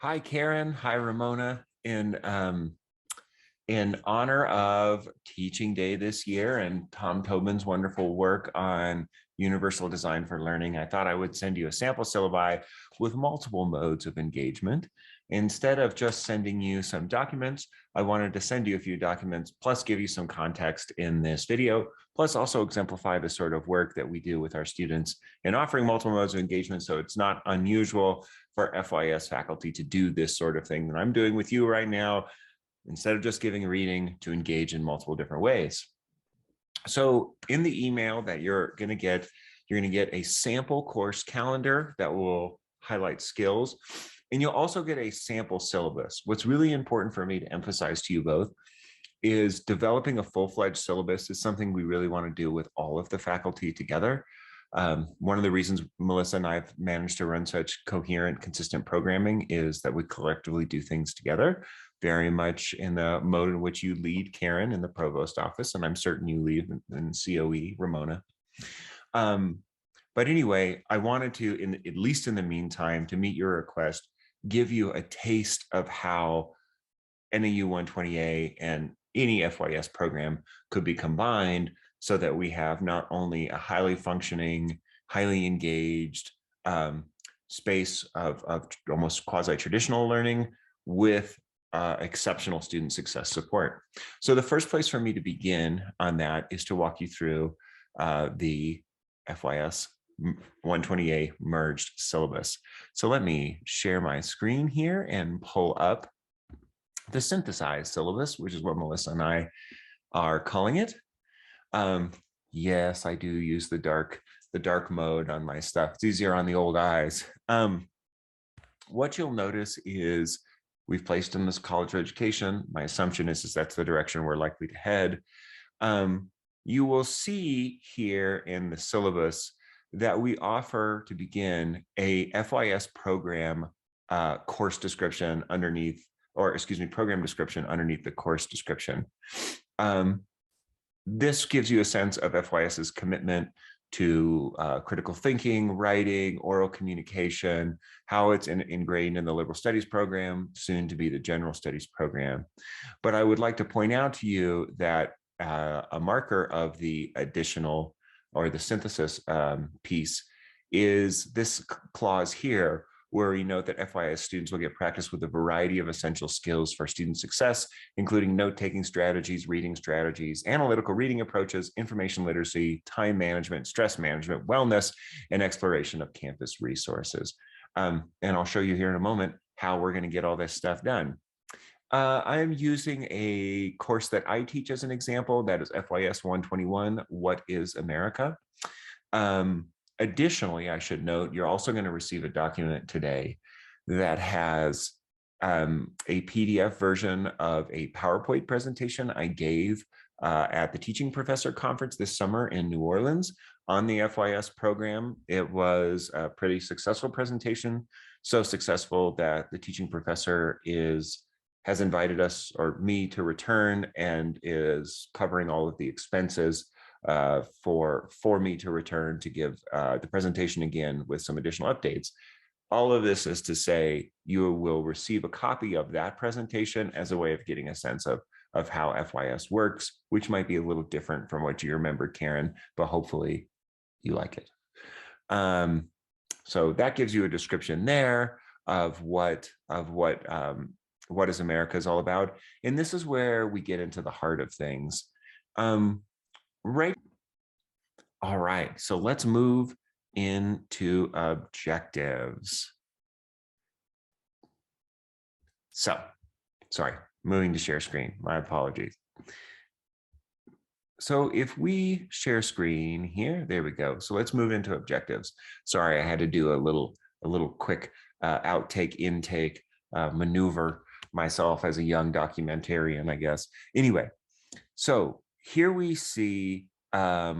Hi, Karen. Hi, Ramona. In honor of Teaching Day this year and Tom Tobin's wonderful work on universal design for learning, I thought I would send you a sample syllabi with multiple modes of engagement. Instead of just sending you some documents, I wanted to send you a few documents, plus give you some context in this video, plus also exemplify the sort of work that we do with our students in offering multiple modes of engagement. So it's not unusual for FYS faculty to do this sort of thing that I'm doing with you right now, instead of just giving a reading, to engage in multiple different ways. So in the email that you're going to get a sample course calendar that will highlight skills, and you'll also get a sample syllabus. What's really important for me to emphasize to you both is developing a full-fledged syllabus is something we really want to do with all of the faculty together. One of the reasons Melissa and I have managed to run such coherent, consistent programming is that we collectively do things together, very much in the mode in which you lead, Karen, in the provost office, and I'm certain you lead in COE, Ramona. But anyway, I wanted to, at least in the meantime, to meet your request, give you a taste of how NAU 120A and any FYS program could be combined so that we have not only a highly functioning, highly engaged space of almost quasi-traditional learning with exceptional student success support. So the first place for me to begin on that is to walk you through the FYS 120A merged syllabus. So let me share my screen here and pull up the synthesized syllabus, which is what Melissa and I are calling it. Yes, I do use the dark mode on my stuff. It's easier on the old eyes. What you'll notice is we've placed in this college of education. My assumption is that's the direction we're likely to head. You will see here in the syllabus that we offer, to begin, a FYS program course description underneath, or excuse me, program description underneath the course description. This gives you a sense of FYS's commitment to critical thinking, writing, oral communication, how it's ingrained in the liberal studies program, soon to be the general studies program. But I would like to point out to you that a marker of the additional or the synthesis piece is this clause here, where we note that FYS students will get practice with a variety of essential skills for student success, including note-taking strategies, reading strategies, analytical reading approaches, information literacy, time management, stress management, wellness, and exploration of campus resources. And I'll show you here in a moment how we're going to get all this stuff done. I am using a course that I teach as an example, that is FYS 121, What is America? Additionally, I should note, you're also going to receive a document today that has a PDF version of a PowerPoint presentation I gave at the Teaching Professor Conference this summer in New Orleans on the FYS program. It was a pretty successful presentation, so successful that the Teaching Professor has invited us, or me, to return, and is covering all of the expenses for me to return to give the presentation again with some additional updates. All of this is to say you will receive a copy of that presentation as a way of getting a sense of how FYS works, which might be a little different from what you remembered, Karen, but hopefully you like it. So that gives you a description there of what is America is all about. And this is where we get into the heart of things. Right. All right, so let's move into objectives. So, sorry, moving to share screen, my apologies. So if we share screen here, there we go. So let's move into objectives. Sorry, I had to do a little quick outtake intake maneuver myself as a young documentarian, I guess. Anyway, so here we see a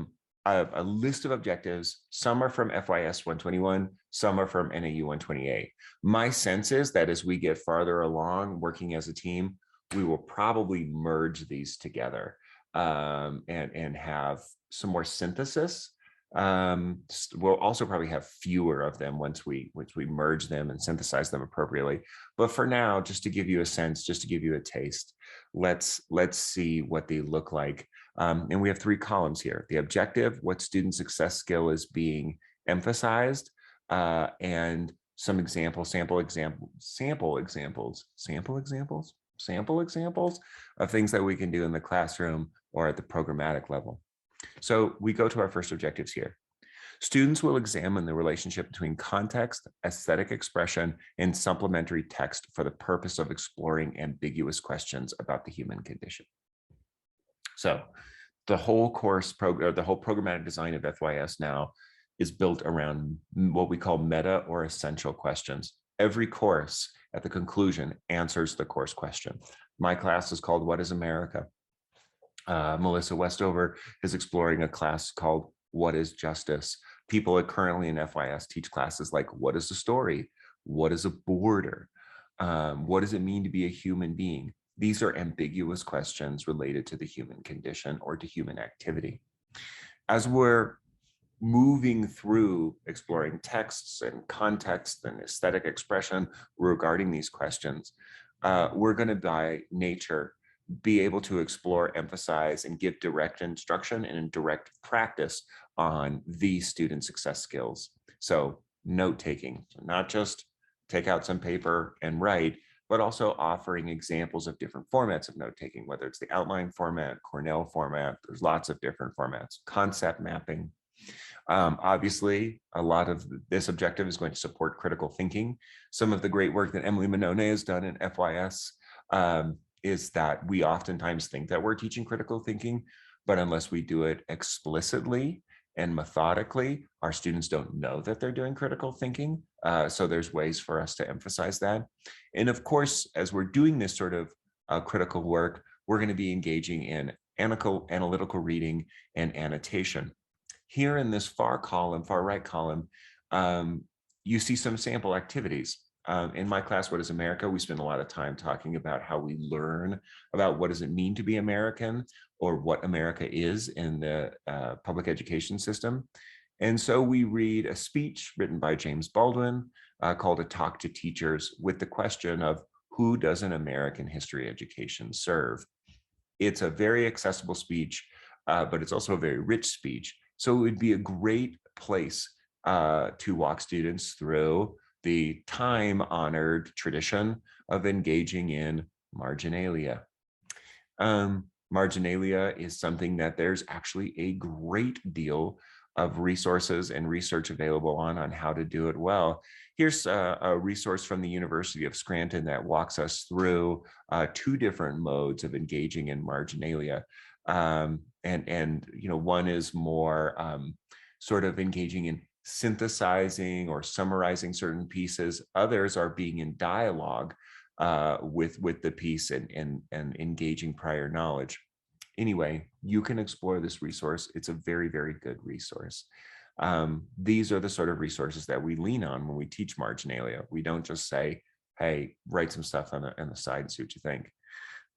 list of objectives. Some are from FYS 121, some are from NAU 128. My sense is that as we get farther along working as a team, we will probably merge these together and have some more synthesis We'll also probably have fewer of them once we merge them and synthesize them appropriately. But for now, just to give you a sense, just to give you a taste, let's see what they look like. And we have 3 columns here: the objective, what student success skill is being emphasized, and some sample examples of things that we can do in the classroom or at the programmatic level. So we go to our first objectives here. Students will examine the relationship between context, aesthetic expression, and supplementary text for the purpose of exploring ambiguous questions about the human condition. So the whole the whole programmatic design of FYS now is built around what we call meta or essential questions. Every course at the conclusion answers the course question. My class is called What is America? Melissa Westover is exploring a class called What is Justice? People currently in FYS teach classes like What is a story? What is a border? What does it mean to be a human being? These are ambiguous questions related to the human condition or to human activity. As we're moving through exploring texts and context and aesthetic expression regarding these questions, we're going to, by nature, be able to explore, emphasize, and give direct instruction and direct practice on these student success skills. So note-taking, so not just take out some paper and write, but also offering examples of different formats of note-taking, whether it's the outline format, Cornell format, there's lots of different formats, concept mapping. Obviously, a lot of this objective is going to support critical thinking. Some of the great work that Emily Monone has done in FYS is that we oftentimes think that we're teaching critical thinking, but unless we do it explicitly and methodically, our students don't know that they're doing critical thinking. So there's ways for us to emphasize that. And of course, as we're doing this sort of critical work, we're going to be engaging in analytical reading and annotation. Here in this far right column, you see some sample activities. In my class, What is America? We spend a lot of time talking about how we learn about what does it mean to be American, or what America is in the public education system. And so we read a speech written by James Baldwin called A Talk to Teachers, with the question of who does an American history education serve? It's a very accessible speech, but it's also a very rich speech. So it would be a great place to walk students through the time-honored tradition of engaging in marginalia. Marginalia is something that there's actually a great deal of resources and research available on how to do it well. Here's a resource from the University of Scranton that walks us through 2 different modes of engaging in marginalia. And you know, one is more sort of engaging in synthesizing or summarizing certain pieces. Others are being in dialogue with the piece and engaging prior knowledge. Anyway, you can explore this resource. It's a very, very good resource. These are the sort of resources that we lean on when we teach marginalia. We don't just say, hey, write some stuff on the side and see what you think.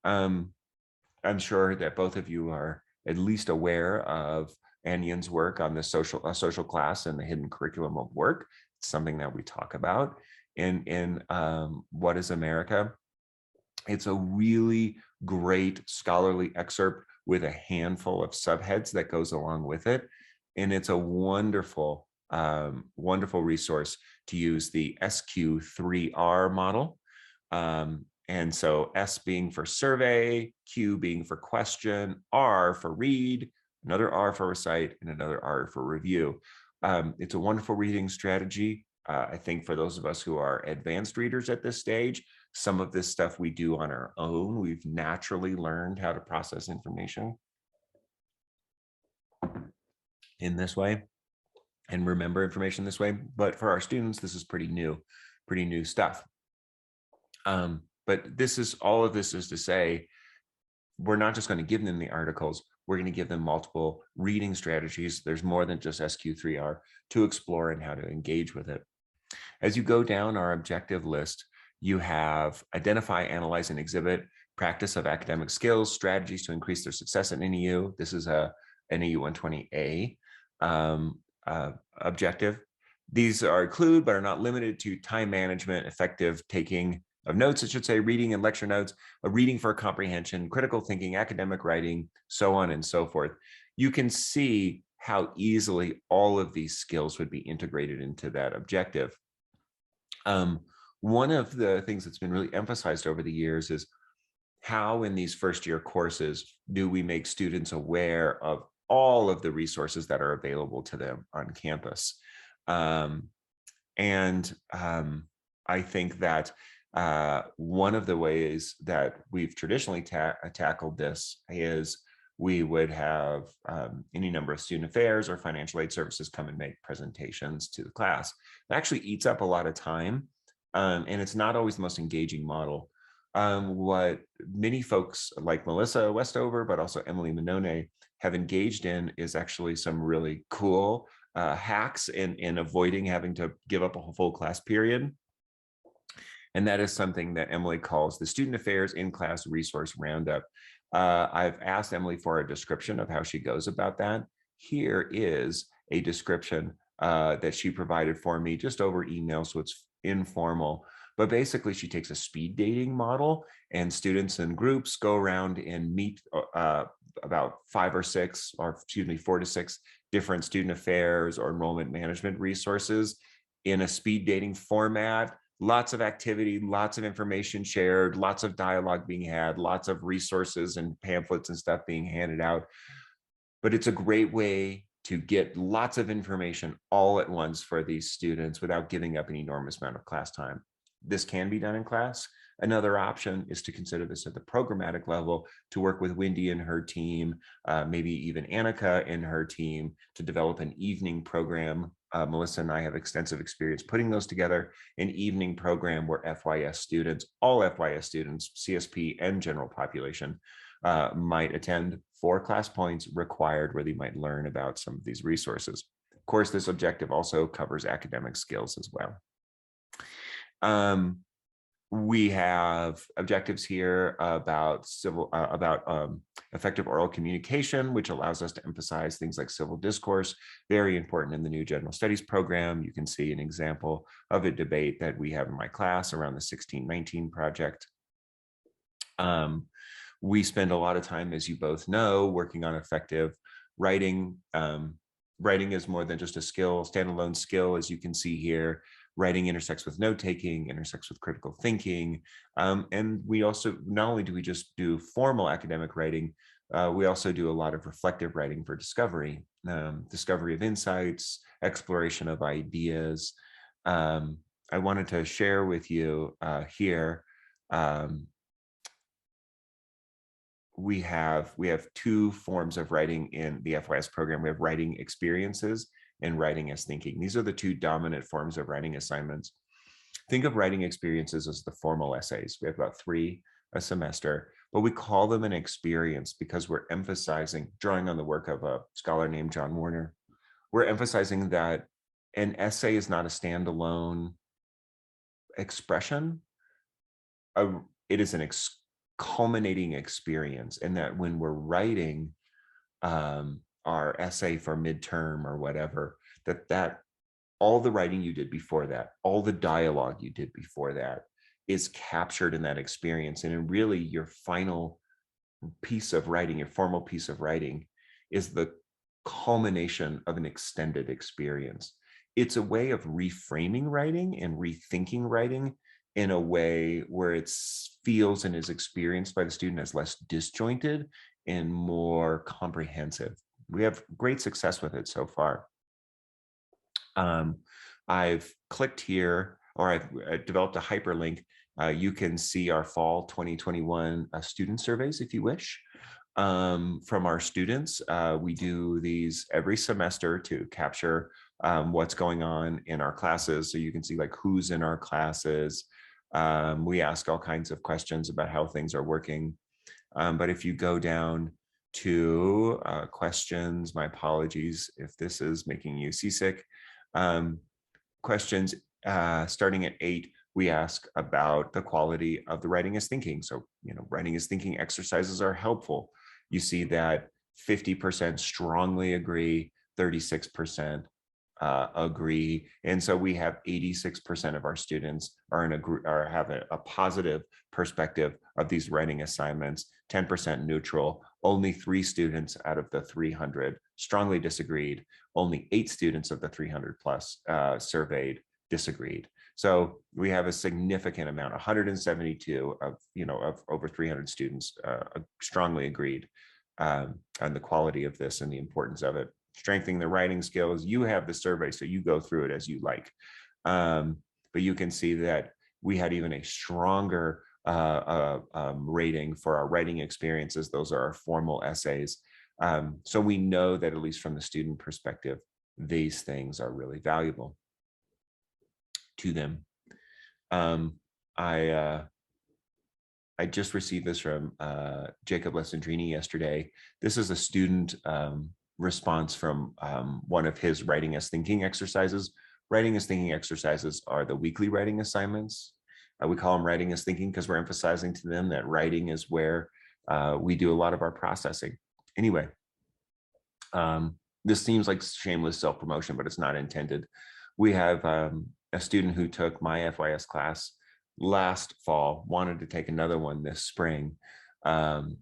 I'm sure that both of you are at least aware of Anyan's work on the social class and the hidden curriculum of work. It's something that we talk about in What is America? It's a really great scholarly excerpt with a handful of subheads that goes along with it. And it's a wonderful, wonderful resource to use the SQ3R model. And so S being for survey, Q being for question, R for read, another R for recite, and another R for review. It's a wonderful reading strategy. I think for those of us who are advanced readers at this stage, some of this stuff we do on our own. We've naturally learned how to process information in this way and remember information this way. But for our students, this is pretty new stuff. But all of this is to say, we're not just going to give them the articles, we're going to give them multiple reading strategies. There's more than just SQ3R to explore and how to engage with it. As you go down our objective list, you have identify, analyze, and exhibit practice of academic skills, strategies to increase their success at NEU. This is a NEU 120A. objective. These are include, but are not limited to time management, effective taking of notes, I should say, reading and lecture notes, a reading for comprehension, critical thinking, academic writing, so on and so forth. You can see how easily all of these skills would be integrated into that objective. One of the things that's been really emphasized over the years is how in these first year courses do we make students aware of all of the resources that are available to them on campus. I think that one of the ways that we've traditionally tackled this is we would have any number of student affairs or financial aid services come and make presentations to the class. It actually eats up a lot of time, and it's not always the most engaging model. What many folks like Melissa Westover, but also Emily Manone have engaged in is actually some really cool hacks in avoiding having to give up a full class period. And that is something that Emily calls the Student Affairs in-class resource roundup. I've asked Emily for a description of how she goes about that. Here is a description that she provided for me just over email, so it's informal. But basically, she takes a speed dating model, and students and groups go around and meet about 4 to 6 different student affairs or enrollment management resources in a speed dating format. Lots of activity, lots of information shared, lots of dialogue being had, lots of resources and pamphlets and stuff being handed out. But it's a great way to get lots of information all at once for these students without giving up an enormous amount of class time. This can be done in class. Another option is to consider this at the programmatic level, to work with Wendy and her team, maybe even Annika and her team, to develop an evening program. Melissa and I have extensive experience putting those together, an evening program where FYS students, all FYS students, CSP and general population, might attend 4 class points required where they might learn about some of these resources. Of course, this objective also covers academic skills as well. We have objectives here about effective oral communication, which allows us to emphasize things like civil discourse, very important in the new general studies program. You can see an example of a debate that we have in my class around the 1619 project. We spend a lot of time, as you both know, working on effective writing. Writing is more than just a skill, standalone skill, as you can see here. Writing intersects with note-taking, intersects with critical thinking. And we also, not only do we just do formal academic writing, we also do a lot of reflective writing for discovery, discovery of insights, exploration of ideas. I wanted to share with you here, we have 2 forms of writing in the FYS program. We have writing experiences and writing as thinking. These are the 2 dominant forms of writing assignments. Think of writing experiences as the formal essays. We have about 3 a semester, but we call them an experience because we're emphasizing, drawing on the work of a scholar named John Warner, we're emphasizing that an essay is not a standalone expression. It is an culminating experience, and that when we're writing our essay for midterm or whatever, that all the writing you did before that, all the dialogue you did before that is captured in that experience. And really your final piece of writing, your formal piece of writing, is the culmination of an extended experience. It's a way of reframing writing and rethinking writing in a way where it feels and is experienced by the student as less disjointed and more comprehensive. We have great success with it so far. I've clicked here, or I've developed a hyperlink. You can see our fall 2021 student surveys if you wish. From our students, we do these every semester to capture what's going on in our classes. So you can see like who's in our classes. We ask all kinds of questions about how things are working. But if you go down to questions, my apologies if this is making you seasick. Questions starting at 8, we ask about the quality of the writing is thinking. So, writing is thinking exercises are helpful. You see that 50% strongly agree, 36% agree. And so we have 86% of our students are have a positive perspective of these writing assignments, 10% neutral. Only 3 students out of the 300 strongly disagreed. Only 8 students of the 300 plus surveyed disagreed. So we have a significant amount, 172 of, of over 300 students strongly agreed on the quality of this and the importance of it. Strengthening the writing skills. You have the survey, so you go through it as you like. But you can see that we had even a stronger rating for our writing experiences. Those are our formal essays. So we know that, at least from the student perspective, these things are really valuable to them. I just received this from Jacob Lessandrini yesterday. This is a student response from one of his writing as thinking exercises. Writing as thinking exercises are the weekly writing assignments. We call them writing as thinking because we're emphasizing to them that writing is where we do a lot of our processing. Anyway, this seems like shameless self-promotion, but it's not intended. We have a student who took my FYS class last fall, wanted to take another one this spring.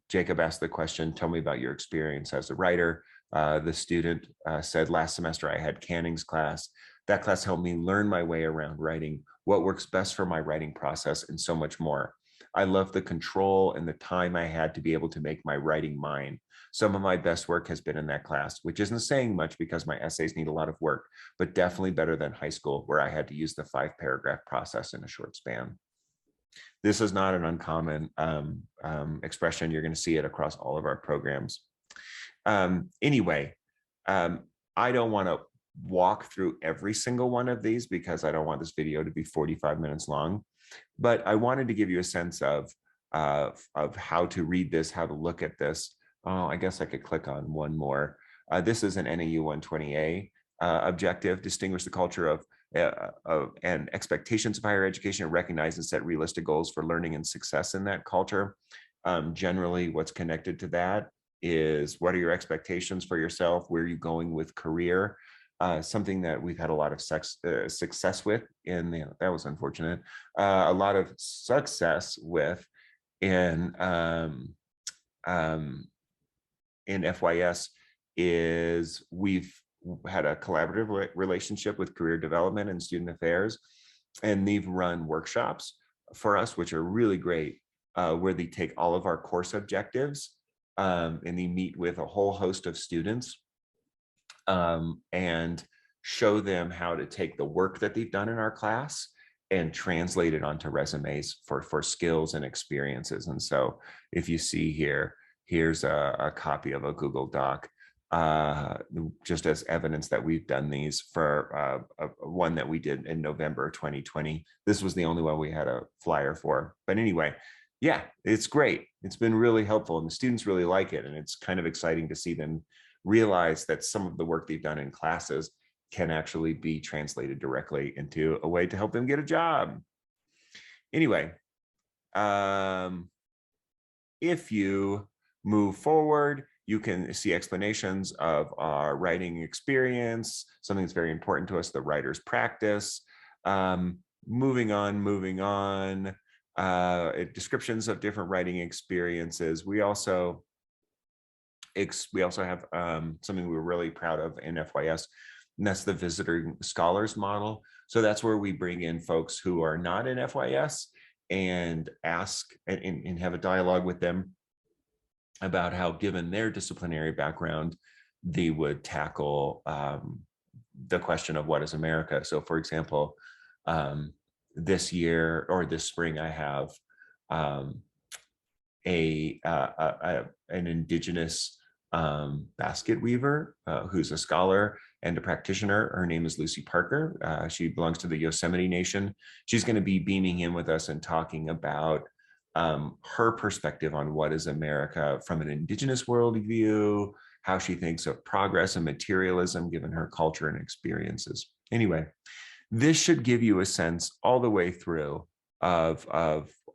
Jacob asked the question, tell me about your experience as a writer. The student said, last semester I had Canning's class. That class helped me learn my way around writing, what works best for my writing process, and so much more. I love the control and the time I had to be able to make my writing mine. Some of my best work has been in that class, which isn't saying much because my essays need a lot of work, but definitely better than high school, where I had to use the 5-paragraph process in a short span. This is not an uncommon expression. You're going to see it across all of our programs. Anyway, I don't want to walk through every single one of these because I don't want this video to be 45 minutes long, but I wanted to give you a sense of how to read this, how to look at this. Oh, I guess I could click on one more. This is an NAU 120A objective: distinguish the culture of and expectations of higher education, and recognize and set realistic goals for learning and success in that culture. Generally, what's connected to that is, what are your expectations for yourself? Where are you going with career? Something that we've had a lot of success with that was unfortunate, a lot of success with in FYS is we've had a collaborative relationship with career development and student affairs, and they've run workshops for us, which are really great, where they take all of our course objectives and they meet with a whole host of students and show them how to take the work that they've done in our class and translate it onto resumes for skills and experiences. And so if you see here, here's a copy of a Google Doc, just as evidence that we've done these for one that we did in November 2020. This was the only one we had a flyer for. But anyway, yeah, it's great. It's been really helpful, and the students really like it. And it's kind of exciting to see them realize that some of the work they've done in classes can actually be translated directly into a way to help them get a job. Anyway, if you move forward, you can see explanations of our writing experience, something that's very important to us, the writer's practice. Moving on, descriptions of different writing experiences. We also have something we're really proud of in FYS, and that's the visitor scholars model. So that's where we bring in folks who are not in FYS and ask and have a dialogue with them about how, given their disciplinary background, they would tackle the question of what is America. So for example, this year or this spring, I have an Indigenous basket weaver who's a scholar and a practitioner. Her name is Lucy Parker. She belongs to the Yosemite Nation. She's going to be beaming in with us and talking about her perspective on what is America from an Indigenous worldview, how she thinks of progress and materialism given her culture and experiences. Anyway, this should give you a sense all the way through of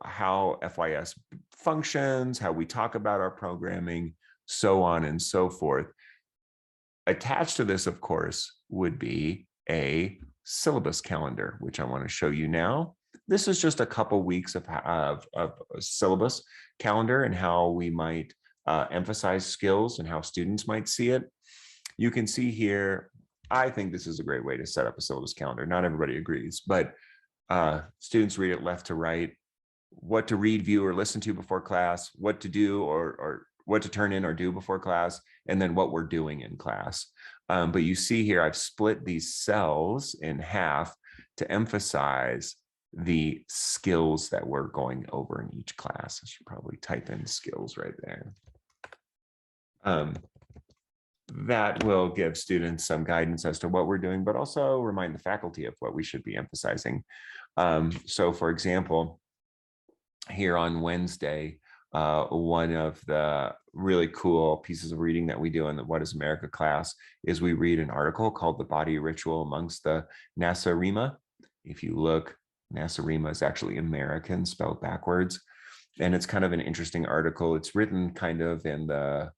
how FYS functions, how we talk about our programming, so on and so forth. Attached to this, of course, would be a syllabus calendar, which I want to show you now. This is just a couple weeks of a syllabus calendar and how we might emphasize skills and how students might see it. You can see here, I think this is a great way to set up a syllabus calendar. Not everybody agrees, but students read it left to right, what to read, view, or listen to before class, what to do or what to turn in or do before class, and then what we're doing in class. But you see here, I've split these cells in half to emphasize the skills that we're going over in each class. I should probably type in skills right there. That will give students some guidance as to what we're doing, but also remind the faculty of what we should be emphasizing. So for example, here on Wednesday, one of the really cool pieces of reading that we do in the What is America class is we read an article called The Body Ritual Amongst the Nasarima. If you look, Nasarima is actually American spelled backwards. And it's kind of an interesting article. It's written kind of in the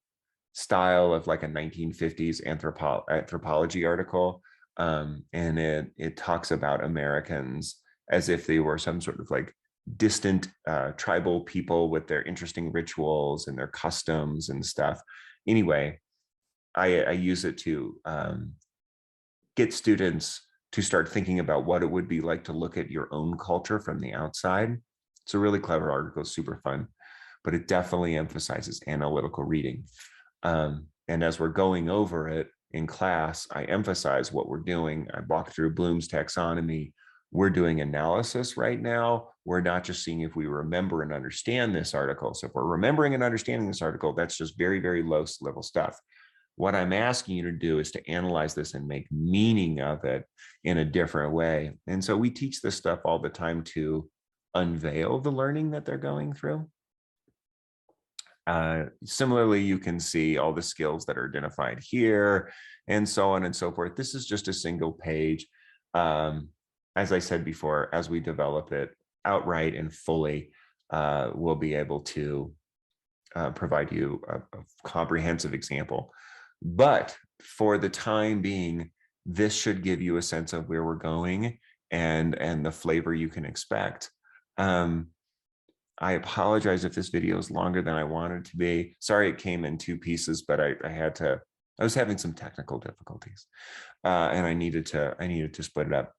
style of like a 1950s anthropology article. And it talks about Americans as if they were some sort of like distant tribal people with their interesting rituals and their customs and stuff. Anyway, I use it to get students to start thinking about what it would be like to look at your own culture from the outside. It's a really clever article, super fun, but it definitely emphasizes analytical reading. And as we're going over it in class, I emphasize what we're doing. I walk through Bloom's taxonomy. We're doing analysis right now. We're not just seeing if we remember and understand this article. So if we're remembering and understanding this article, that's just very, very low level stuff. What I'm asking you to do is to analyze this and make meaning of it in a different way. And so we teach this stuff all the time to unveil the learning that they're going through. Similarly, you can see all the skills that are identified here and so on and so forth. This is just a single page. As I said before, as we develop it outright and fully, we'll be able to provide you a comprehensive example. But for the time being, this should give you a sense of where we're going and the flavor you can expect. I apologize if this video is longer than I wanted it to be. Sorry it came in two pieces, but I was having some technical difficulties and I needed to split it up.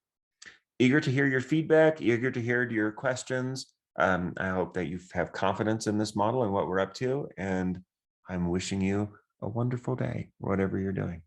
Eager to hear your feedback, eager to hear your questions. I hope that you have confidence in this model and what we're up to, and I'm wishing you a wonderful day, whatever you're doing.